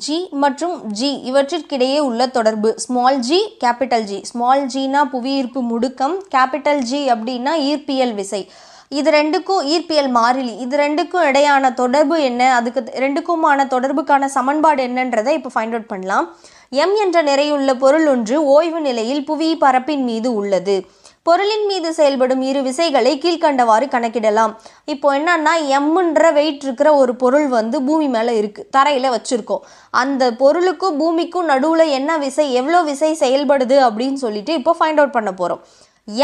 G மற்றும் G இவற்றிற்கிடையே உள்ள தொடர்பு small g capital G. Small gனா புவியீர்ப்பு முடுக்கம், கேபிட்டல் G அப்படின்னா ஈர்ப்பியல் விசை. இது ரெண்டுக்கும் ஈர்ப்பியல் மாறிலி, இது ரெண்டுக்கும் இடையான தொடர்பு என்ன, அதுக்கு ரெண்டுக்குமான தொடர்புக்கான சமன்பாடு என்னன்றதை இப்போ ஃபைண்ட் அவுட் பண்ணலாம். M என்ற நிறையுள்ள பொருள் ஒன்று ஓய்வு நிலையில் புவி பரப்பின் மீது உள்ளது. பொருளின் மீது செயல்படும் இரு விசைகளை கீழ்கண்டவாறு கணக்கிடலாம். இப்போ என்னன்னா எம்ன்ற வெயிட் இருக்கிற ஒரு பொருள் வந்து பூமி மேலே இருக்குது, தரையில் வச்சுருக்கோம். அந்த பொருளுக்கும் பூமிக்கும் நடுவில் என்ன விசை, எவ்வளோ விசை செயல்படுது அப்படின்னு சொல்லிட்டு இப்போ ஃபைண்ட் அவுட் பண்ண போகிறோம்.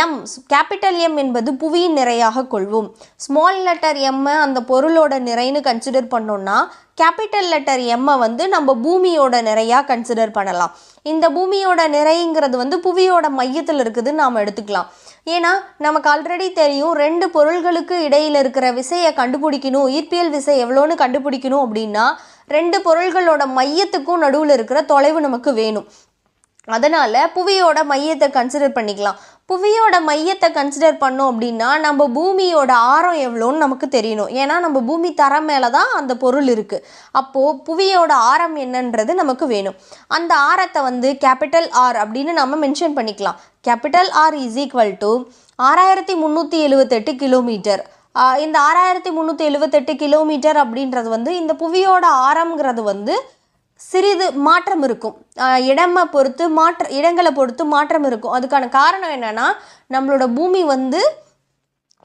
எம் கேபிட்டல் எம் என்பது புவியின் நிறையாக கொள்வோம். ஸ்மால் லெட்டர் எம்மை அந்த பொருளோட நிறைன்னு கன்சிடர் பண்ணோம்னா கேபிட்டல் லெட்டர் எம்மை வந்து நம்ம பூமியோட நிறையாக கன்சிடர் பண்ணலாம். இந்த பூமியோட நிறைங்கிறது வந்து புவியோட மையத்தில் இருக்குதுன்னு நாம் எடுத்துக்கலாம். ஏன்னா நமக்கு ஆல்ரெடி தெரியும், ரெண்டு பொருள்களுக்கு இடையில் இருக்கிற விசையை கண்டுபிடிக்கணும், ஈர்ப்பியல் விசை எவ்வளோன்னு கண்டுபிடிக்கணும் அப்படின்னா ரெண்டு பொருள்களோட மையத்துக்கும் நடுவில் இருக்கிற தொலைவு நமக்கு வேணும். அதனால் புவியோட மையத்தை கன்சிடர் பண்ணிக்கலாம். புவியோட மையத்தை கன்சிடர் பண்ணோம் அப்படின்னா நம்ம பூமியோட ஆரம் எவ்வளோன்னு நமக்கு தெரியணும். ஏன்னா நம்ம பூமி தரம் மேலே தான் அந்த பொருள் இருக்குது. அப்போது புவியோட ஆரம் என்னன்றது நமக்கு வேணும். அந்த ஆரத்தை வந்து கேபிட்டல் ஆர் அப்படின்னு நம்ம மென்ஷன் பண்ணிக்கலாம். Capital R is equal to 6378 kilometre. இந்த 6378 கிலோமீட்டர் அப்படின்றது வந்து இந்த புவியோட ஆரம்ங்கிறது வந்து சிறிது மாற்றம் இருக்கும், இடங்களை பொறுத்து மாற்றம் இருக்கும். அதுக்கான காரணம் என்னன்னா நம்மளோட பூமி வந்து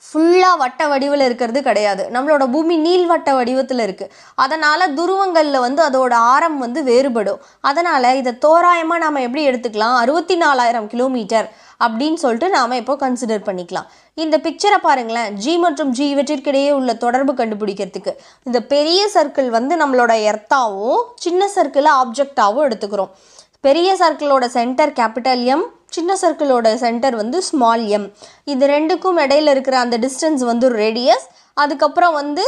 ஃபுல்லாக வட்ட வடிவில் இருக்கிறது கிடையாது, நம்மளோட பூமி நீள்வட்ட வடிவத்தில் இருக்குது. அதனால் துருவங்களில் வந்து அதோட ஆரம் வந்து வேறுபடும். அதனால் இதை தோராயமாக நாம் எப்படி எடுத்துக்கலாம், 64,000 கிலோமீட்டர் அப்படின்னு சொல்லிட்டு நாம் இப்போ கன்சிடர் பண்ணிக்கலாம். இந்த பிக்சரை பாருங்களேன், ஜி மற்றும் ஜி இவற்றிற்கிடையே உள்ள தொடர்பு கண்டுபிடிக்கிறதுக்கு இந்த பெரிய சர்க்கிள் வந்து நம்மளோட எர்த்தாவும் சின்ன சர்க்கிளை ஆப்ஜெக்டாகவும் எடுத்துக்கிறோம். பெரிய சர்க்கிளோட சென்டர் கேபிட்டல் எம், சின்ன சர்க்கிளோட சென்டர் வந்து ஸ்மால் எம். இது ரெண்டுக்கும் இடையில இருக்கிற அந்த டிஸ்டன்ஸ் வந்து ரேடியஸ். அதுக்கப்புறம் வந்து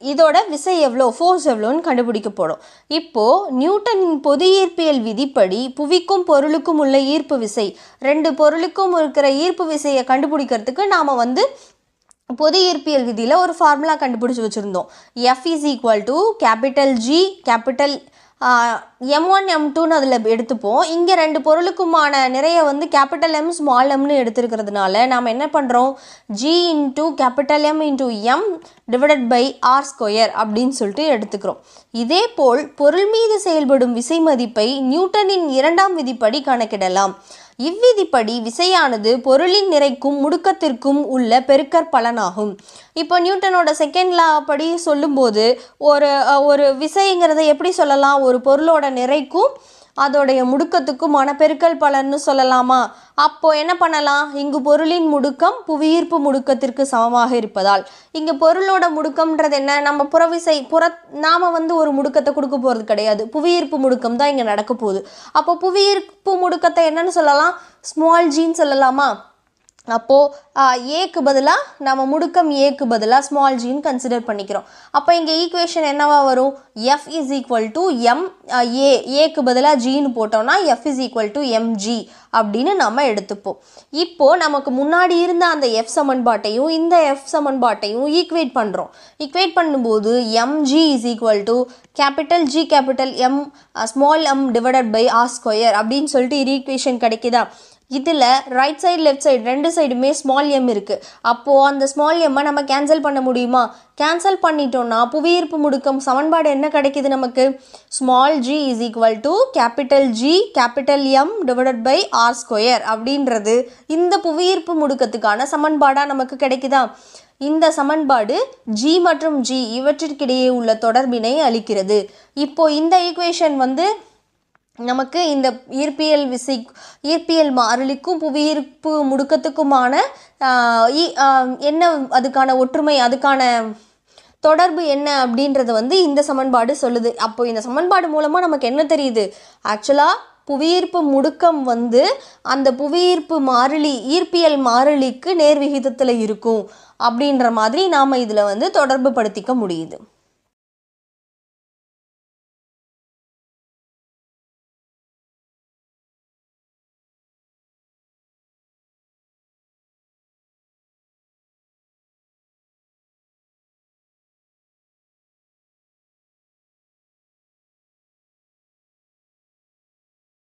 இதோட விசை எவ்வளோ, ஃபோர்ஸ் எவ்வளோன்னு கண்டுபிடிக்கப்படும். இப்போது நியூட்டனின் பொது ஈர்ப்பியல் விதிப்படி புவிக்கும் பொருளுக்கும் உள்ள ஈர்ப்பு விசை, ரெண்டு பொருளுக்கும் இருக்கிற ஈர்ப்பு விசையை கண்டுபிடிக்கிறதுக்கு நாம் வந்து பொது ஈர்ப்பியல் விதியில் ஒரு ஃபார்முலா கண்டுபிடிச்சி வச்சுருந்தோம். F is equal to capital G capital M1 M2ன்னு அதில் எடுத்துப்போம். இங்கே ரெண்டு பொருளுக்குமான நிறைய வந்து கேபிட்டல் M ஸ்மால் எம்னு எடுத்துருக்கிறதுனால நாம் என்ன பண்ணுறோம், G into capital M into M divided by R square அப்படின்னு சொல்லிட்டு எடுத்துக்கிறோம். இதே போல் பொருள் மீது செயல்படும் விசை மதிப்பை நியூட்டனின் இரண்டாம் விதிப்படி கணக்கிடலாம். இவ்விதிப்படி விசையானது பொருளின் நிறைக்கும் முடுக்கத்திற்கும் உள்ள பெருக்கற் பலனாகும். இப்போ நியூட்டனோட செகண்ட் லா படி சொல்லும்போது ஒரு விசைங்கிறத எப்படி சொல்லலாம், ஒரு பொருளோட நிறைக்கும் அதோடைய முடுக்கத்துக்குமான பெருக்கல் பலன்னு சொல்லலாமா? அப்போ என்ன பண்ணலாம், இங்கு பொருளின் முடுக்கம் புவியீர்ப்பு முடுக்கத்திற்கு சமமாக இருப்பதால் இங்கே பொருளோட முடுக்கம்ன்றது என்ன, நம்ம புறவிசை நாம் வந்து ஒரு முடுக்கத்தை கொடுக்க போகிறது கிடையாது, புவியீர்ப்பு முடுக்கம் தான் இங்கே நடக்க போகுது. அப்போ புவியீர்ப்பு முடுக்கத்தை என்னன்னு சொல்லலாம், ஸ்மால் ஜின்னு சொல்லலாமா? அப்போது ஏக்கு பதிலாக நம்ம முடுக்கம் ஏக்கு பதிலாக ஸ்மால் ஜின்னு கன்சிடர் பண்ணிக்கிறோம். அப்போ இங்கே ஈக்குவேஷன் என்னவா வரும், F is equal to M ஏக்கு பதிலாக ஜின்னு போட்டோம்னா F is equal to mg அப்படின்னு நம்ம எடுத்துப்போம். இப்போது நமக்கு முன்னாடி இருந்த அந்த F சமன்பாட்டையும் இந்த F சமன்பாட்டையும் ஈக்குவேட் பண்ணுறோம். ஈக்குவேட் பண்ணும்போது mg is equal to capital G capital M small m divided by R square அப்படின்னு சொல்லிட்டு ஈக்குவேஷன் கிடைக்குதா? இதில் ரைட் சைடு லெஃப்ட் சைடு ரெண்டு சைடுமே ஸ்மால் எம் இருக்குது. அப்போது அந்த ஸ்மால் எம்மை நம்ம கேன்சல் பண்ண முடியுமா? கேன்சல் பண்ணிட்டோம்னா புவியீர்ப்பு முடுக்கம் சமன்பாடு என்ன கிடைக்கிது நமக்கு, small g is equal to capital G capital M divided by R square அப்படின்றது இந்த புவியீர்ப்பு முடுக்கத்துக்கான சமன்பாடாக நமக்கு கிடைக்குதா? இந்த சமன்பாடு G மற்றும் G இவற்றிற்கிடையே உள்ள தொடர்பினை அளிக்கிறது. இப்போது இந்த ஈக்குவேஷன் வந்து நமக்கு இந்த ஈர்ப்பியல் மாறிலிக்கும் புவியீர்ப்பு முடுக்கத்துக்குமான என்ன அதுக்கான ஒற்றுமை, அதுக்கான தொடர்பு என்ன அப்படின்றது வந்து இந்த சமன்பாடு சொல்லுது. அப்போ இந்த சமன்பாடு மூலமாக நமக்கு என்ன தெரியுது, ஆக்சுவலாக புவியீர்ப்பு முடுக்கம் வந்து அந்த புவியீர்ப்பு மாறிலி ஈர்ப்பியல் மாறிலிக்கு நேர்விகிதத்தில் இருக்கும் அப்படின்ற மாதிரி நாம் இதில் வந்து தொடர்பு படுத்திக்க முடியுது.